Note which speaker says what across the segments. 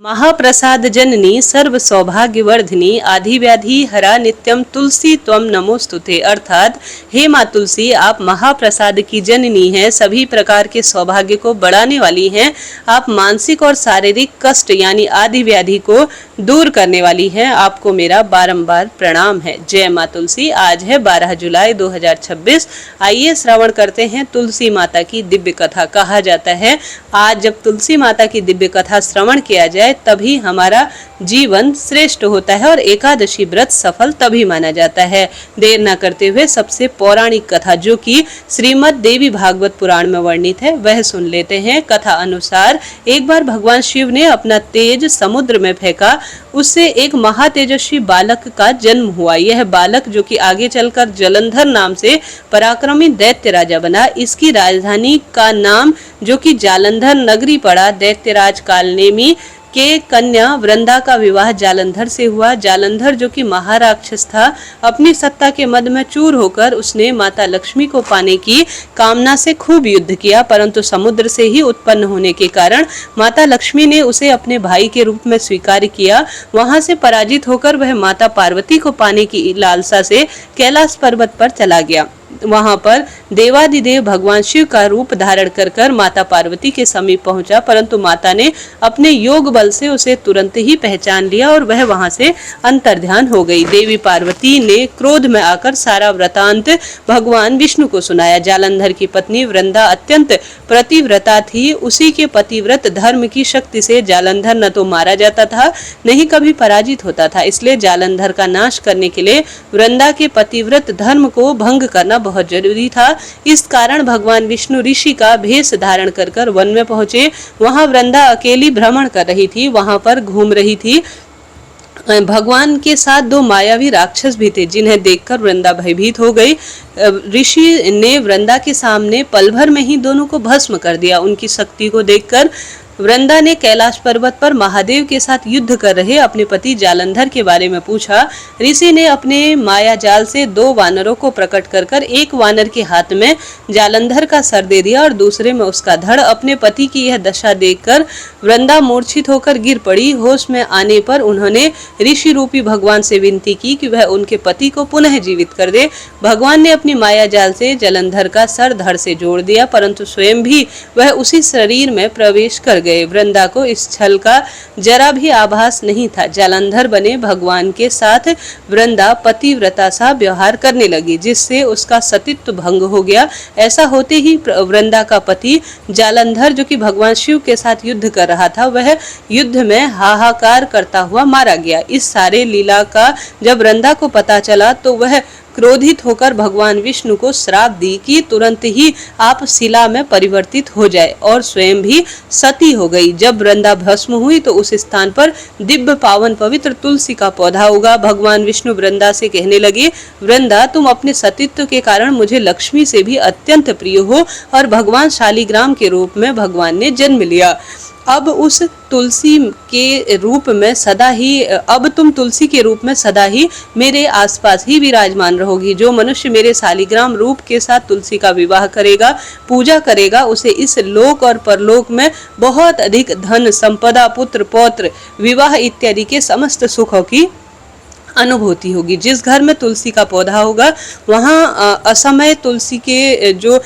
Speaker 1: महाप्रसाद जननी सर्व सौभाग्यवर्धिनी आदि व्याधि हरा नित्यम तुलसी त्वम नमोस्तुते। अर्थात हे माँ तुलसी, आप महाप्रसाद की जननी हैं, सभी प्रकार के सौभाग्य को बढ़ाने वाली हैं। आप मानसिक और शारीरिक कष्ट यानी आदि व्याधि को दूर करने वाली हैं। आपको मेरा बारंबार प्रणाम है। जय माँ तुलसी। आज है 12 जुलाई 2026। आइए श्रवण करते हैं तुलसी माता की दिव्य कथा। कहा जाता है आज जब तुलसी माता की दिव्य कथा श्रवण किया जाए तभी हमारा जीवन श्रेष्ठ होता है और एकादशी व्रत सफल तभी माना जाता है। देर न करते हुए सबसे पौराणिक कथा जो कि श्रीमद् देवी भागवत पुराण में वर्णित है वह सुन लेते हैं। कथा अनुसार एक बार भगवान शिव ने अपना तेज समुद्र में फेंका, उससे एक महातेजस्वी बालक का जन्म हुआ। यह बालक जो कि आगे चलकर जलंधर नाम से पराक्रमी दैत्य राजा बना। इसकी राजधानी का नाम जो कि जालंधर नगरी पड़ा। दैत्यराज कालनेमी के कन्या वृंदा का विवाह जालंधर से हुआ। जालंधर जो कि महाराक्षस था, अपनी सत्ता के मद में चूर होकर उसने माता लक्ष्मी को पाने की कामना से खूब युद्ध किया, परंतु समुद्र से ही उत्पन्न होने के कारण माता लक्ष्मी ने उसे अपने भाई के रूप में स्वीकार किया। वहां से पराजित होकर वह माता पार्वती को पाने की लालसा से कैलाश पर्वत पर चला गया। वहां पर देवादिदेव भगवान शिव का रूप धारण कर माता पार्वती के समीप पहुंचा, परंतु माता ने अपने योग बल से उसे तुरंत ही पहचान लिया और वह वहां से अंतर्ध्यान हो गई। देवी पार्वती ने क्रोध में आकर सारा वृतांत भगवान विष्णु को सुनाया। जालंधर की पत्नी वृंदा अत्यंत प्रतिव्रता थी। उसी के पतिव्रत धर्म की शक्ति से जालंधर न तो मारा जाता था न ही कभी पराजित होता था। इसलिए जालंधर का नाश करने के लिए वृंदा के पतिव्रत धर्म को भंग करना बहुत जरूरी था। इस कारण भगवान विष्णु ऋषि का भेष धारण कर वन में पहुंचे। वहां वृंदा अकेली भ्रमण कर रही थी, वहां पर घूम रही थी। भगवान के साथ दो मायावी राक्षस भी थे जिन्हें देखकर वृंदा भयभीत हो गई। ऋषि ने वृंदा के सामने पल भर में ही दोनों को भस्म कर दिया। उनकी शक्ति को देखकर वृंदा ने कैलाश पर्वत पर महादेव के साथ युद्ध कर रहे अपने पति जालंधर के बारे में पूछा। ऋषि ने अपने माया जाल से दो वानरों को प्रकट कर एक वानर के हाथ में जालंधर का सर दे दिया और दूसरे में उसका धड़। अपने पति की यह दशा देखकर वृंदा मूर्छित होकर गिर पड़ी। होश में आने पर उन्होंने ऋषि रूपी भगवान से विनती की कि वह उनके पति को पुनः जीवित कर दे। भगवान ने अपनी माया जाल से जालंधर का सर धड़ से जोड़ दिया, परंतु स्वयं भी वह उसी शरीर में प्रवेश कर गए। वृंदा को इस छल का जरा भी आभास नहीं था। जालंधर बने भगवान के साथ वृंदा पतिव्रता सा व्यवहार करने लगी, जिससे उसका सतीत्व भंग हो गया। ऐसा होते ही वृंदा का पति जालंधर जो कि भगवान शिव के साथ युद्ध कर रहा था, वह युद्ध में हाहाकार करता हुआ मारा गया। इस सारे लीला का जब वृंदा को पता चला तो वह क्रोधित होकर भगवान विष्णु को श्राप दी कि तुरंत ही आप शिला में परिवर्तित हो जाए और स्वयं भी सती हो गई। जब वृंदा भस्म हुई तो उस स्थान पर दिव्य पावन पवित्र तुलसी का पौधा उगा। भगवान विष्णु वृंदा से कहने लगे, वृंदा तुम अपने सतीत्व के कारण मुझे लक्ष्मी से भी अत्यंत प्रिय हो और भगवान शालिग्राम के रूप में भगवान ने जन्म लिया। अब उस तुलसी के रूप में सदा ही अब तुम तुलसी के रूप में सदा ही मेरे आसपास ही विराजमान रहोगी। जो मनुष्य मेरे शालिग्राम रूप के साथ तुलसी का विवाह करेगा, पूजा करेगा, उसे इस लोक और परलोक में बहुत अधिक धन, संपदा, पुत्र, पौत्र, विवाह इत्यादि के समस्त सुखों की अनुभूति होगी। जिस घर में तुलसी का पौधा होगा वहाँ असमय तुलसी के जो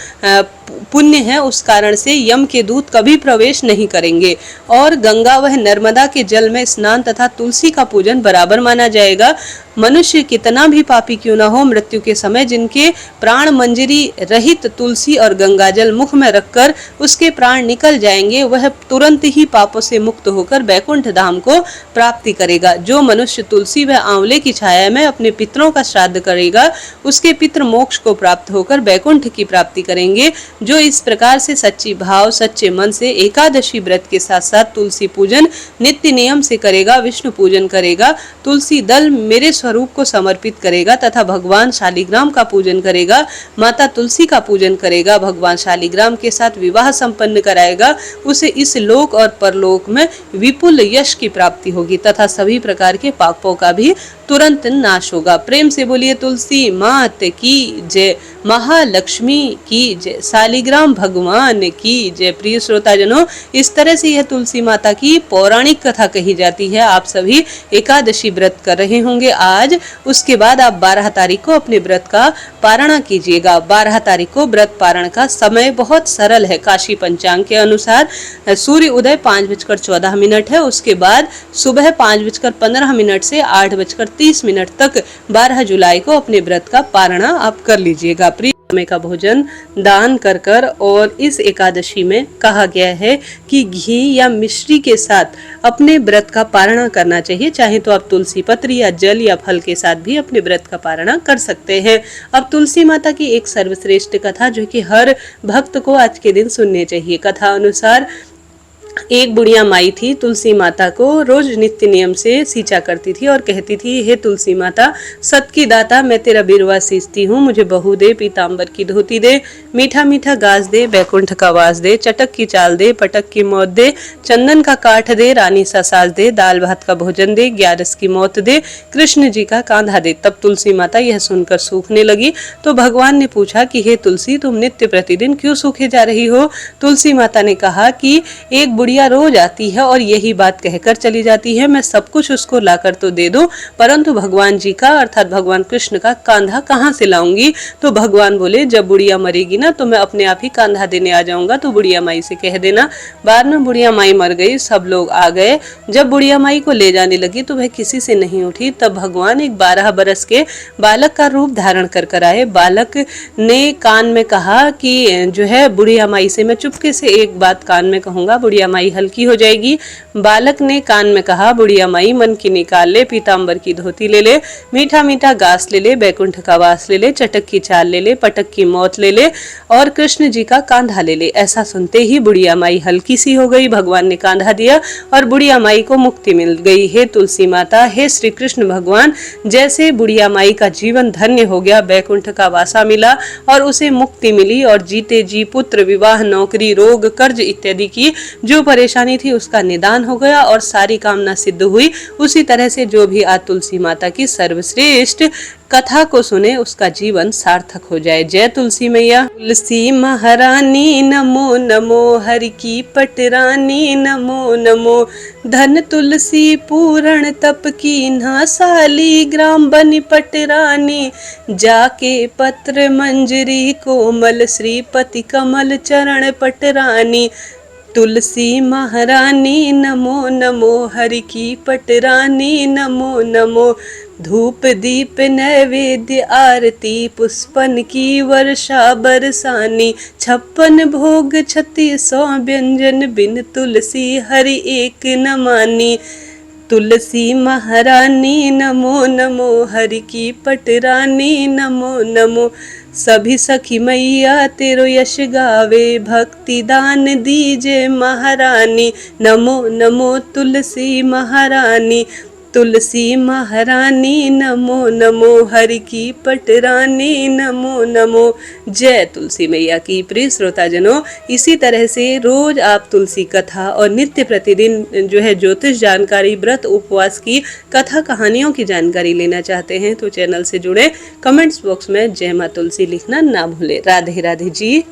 Speaker 1: पुण्य है उस कारण से यम के दूत कभी प्रवेश नहीं करेंगे और गंगा व नर्मदा के जल में स्नान तथा तुलसी का पूजन बराबर माना जाएगा। मनुष्य कितना भी पापी क्यों न हो, मृत्यु के समय जिनके प्राण मंजरी रहित तुलसी और गंगाजल मुख में रखकर उसके प्राण निकल जाएंगे, वह तुरंत ही पापों से मुक्त होकर बैकुंठ धाम को प्राप्ति करेगा। जो मनुष्य तुलसी व आंवले की छाया में अपने पितरों का श्राद्ध करेगा, उसके पितृ मोक्ष को प्राप्त होकर बैकुंठ की प्राप्ति करेंगे। जो इस प्रकार से सच्ची भाव सच्चे मन से एकादशी व्रत के साथ साथ तुलसी पूजन नित्य नियम से करेगा, विष्णु पूजन करेगा, तुलसी दल मेरे स्वरूप को समर्पित करेगा तथा भगवान शालिग्राम का पूजन करेगा, माता तुलसी का पूजन करेगा, भगवान शालिग्राम के साथ विवाह संपन्न कराएगा, उसे इस लोक और परलोक में विपुल यश की प्राप्ति होगी तथा सभी प्रकार के पापों का भी तुरंत नाश होगा। प्रेम से बोलिए तुलसी मात की जय। महालक्ष्मी की जय, शालिग्राम भगवान की जय। प्रिय श्रोताजनों, इस तरह से यह तुलसी माता की पौराणिक कथा कही जाती है। आप सभी एकादशी व्रत कर रहे होंगे आज, उसके बाद आप 12 तारीख को अपने व्रत का पारणा कीजिएगा। 12 तारीख को व्रत पारण का समय बहुत सरल है। काशी पंचांग के अनुसार सूर्य उदय 5:14 है, उसके बाद सुबह 5:15 से 8:30 तक 12 जुलाई को अपने व्रत का पारणा आप कर लीजिएगा। प्रिय समय का भोजन दान कर और इस एकादशी में कहा गया है कि घी या मिश्री के साथ अपने व्रत का पारणा करना चाहिए। चाहे तो आप तुलसी पत्र या जल या फल के साथ भी अपने व्रत का पारणा कर सकते हैं। अब तुलसी माता की एक सर्वश्रेष्ठ कथा जो कि हर भक्त को आज के दिन सुननी चाहिए। कथा अनुसार एक बुढ़िया माई थी, तुलसी माता को रोज नित्य नियम से सींचा करती थी और कहती थी, हे तुलसी माता, सत की दाता, मैं तेरा बिरवा सींचती हूँ, मुझे बहू दे, पीताम्बर की धोती दे, मीठा मीठा घास दे, बैकुंठ का वास दे, चटक की चाल दे, पटक की मौत दे, चंदन का काठ दे, रानी सा साज दे, दाल भात का भोजन दे, 11 की मौत दे, कृष्ण जी का कांधा दे। तब तुलसी माता यह सुनकर सूखने लगी तो भगवान ने पूछा कि हे तुलसी, तुम नित्य प्रतिदिन क्यों सूखे जा रही हो? तुलसी माता ने कहा कि एक बुढ़िया रोज आती है और यही बात कहकर चली जाती है, मैं सब कुछ उसको लाकर तो दे दूं, परंतु भगवान जी का अर्थात भगवान कृष्ण का कांधा कहाँ से लाऊंगी? तो भगवान बोले, जब बुढ़िया मरेगी ना तो मैं अपने आप ही कांधा देने आ जाऊंगा, तो बुढ़िया माई से कह देना। बाद में बुढ़िया माई मर गई, सब लोग आ गए। जब बुढ़िया माई को ले जाने लगी तो वह किसी से नहीं उठी। तब भगवान एक 12 बरस के बालक का रूप धारण कर आए। बालक ने कान में कहा कि जो है बुढ़िया माई से मैं चुपके से एक बात कान में कहूंगा, बुढ़िया माई हल्की हो जाएगी। बालक ने कान में कहा, बुढ़िया माई मन की निकाल ले, पीताम्बर की धोती ले ले, मीठा मीठा घास ले ले, बैकुंठ का वास ले ले, चटक की चाल ले ले, पटक की मौत ले ले और कृष्ण जी का कांधा ले ले। ऐसा सुनते ही बुढ़िया माई हल्की सी हो गई। भगवान ने कांधा दिया और बुढ़िया माई को मुक्ति मिल गई। हे तुलसी माता, हे श्री कृष्ण भगवान, जैसे बुढ़िया माई का जीवन धन्य हो गया, बैकुंठ का वासा मिला और उसे मुक्ति मिली और जीते जी पुत्र, विवाह, नौकरी, रोग, कर्ज इत्यादि की जो परेशानी थी उसका निदान हो गया और सारी कामना सिद्ध हुई। उसी तरह से जो भी आज तुलसी माता की सर्वश्रेष्ठ कथा को सुने उसका जीवन सार्थक हो जाए। जय तुलसी मैया। तुलसी महारानी नमो नमो, हरि की पटरानी नमो नमो, धन तुलसी पूर्ण तप की ना, शालिग्राम बनी पटरानी, जाके पत्र मंजरी कोमल, श्रीपति कमल चरण पटरानी। तुलसी महारानी नमो नमो, हरि की पटरानी नमो नमो, धूप दीप नैवेद्य आरती, पुष्पन की वर्षा बरसानी, 56 भोग 3600 व्यंजन, बिन तुलसी हरि एक न मानी। तुलसी महारानी नमो नमो, हरि की पटरानी नमो नमो, सभी सखी मैया तेरो यश गावे, भक्ति दान दीजे महारानी। नमो नमो तुलसी महारानी, तुलसी महारानी नमो नमो, हरि की पटरानी नमो नमो। जय तुलसी मैया की। प्रिय श्रोताजनों, इसी तरह से रोज आप तुलसी कथा और नित्य प्रतिदिन जो है ज्योतिष जानकारी, व्रत उपवास की कथा कहानियों की जानकारी लेना चाहते हैं तो चैनल से जुड़े। कमेंट्स बॉक्स में जय मां तुलसी लिखना ना भूले। राधे राधे जी।